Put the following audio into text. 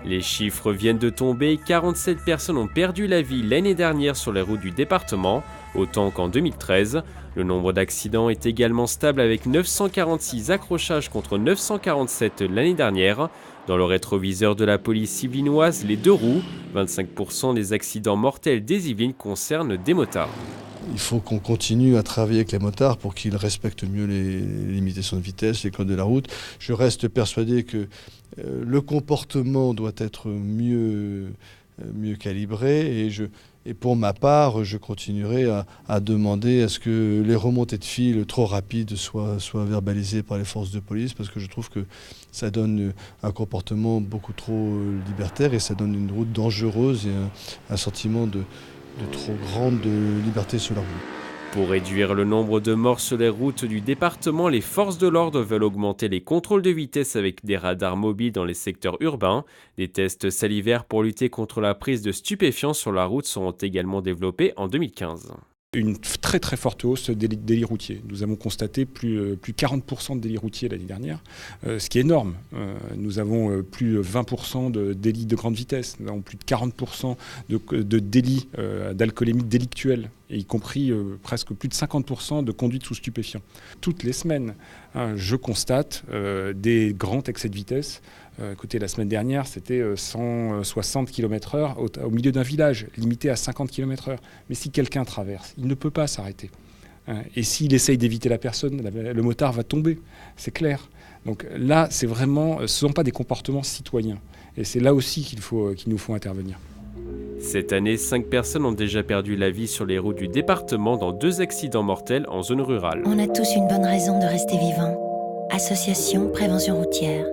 Les chiffres viennent de tomber, 47 personnes ont perdu la vie l'année dernière sur les routes du département, autant qu'en 2013. Le nombre d'accidents est également stable avec 946 accrochages contre 947 l'année dernière. Dans le rétroviseur de la police yvelinoise, les deux roues, 25% des accidents mortels des Yvelines concernent des motards. Il faut qu'on continue à travailler avec les motards pour qu'ils respectent mieux les limitations de vitesse, les codes de la route. Je reste persuadé que le comportement doit être mieux calibré et pour ma part, je continuerai à demander à ce que les remontées de fil trop rapides soient verbalisées par les forces de police parce que je trouve que ça donne un comportement beaucoup trop libertaire et ça donne une route dangereuse et un sentiment de trop grande liberté sur la route. Pour réduire le nombre de morts sur les routes du département, les forces de l'ordre veulent augmenter les contrôles de vitesse avec des radars mobiles dans les secteurs urbains. Des tests salivaires pour lutter contre la prise de stupéfiants sur la route seront également développés en 2015. Une très très forte hausse des délits routiers. Nous avons constaté plus 40% de délits routiers l'année dernière, ce qui est énorme. Nous avons plus 20% de délits de grande vitesse, nous avons plus de 40% de délits d'alcoolémie délictuelle, et y compris presque plus de 50% de conduite sous stupéfiants. Toutes les semaines, je constate des grands excès de vitesse. Écoutez, la semaine dernière, c'était 160 km/h au milieu d'un village, limité à 50 km/h. Mais si quelqu'un traverse, il ne peut pas s'arrêter. Et s'il essaye d'éviter la personne, le motard va tomber, c'est clair. Donc là, ce ne sont pas des comportements citoyens. Et c'est là aussi qu'il nous faut intervenir. Cette année, 5 personnes ont déjà perdu la vie sur les routes du département dans 2 accidents mortels en zone rurale. On a tous une bonne raison de rester vivants. Association Prévention Routière.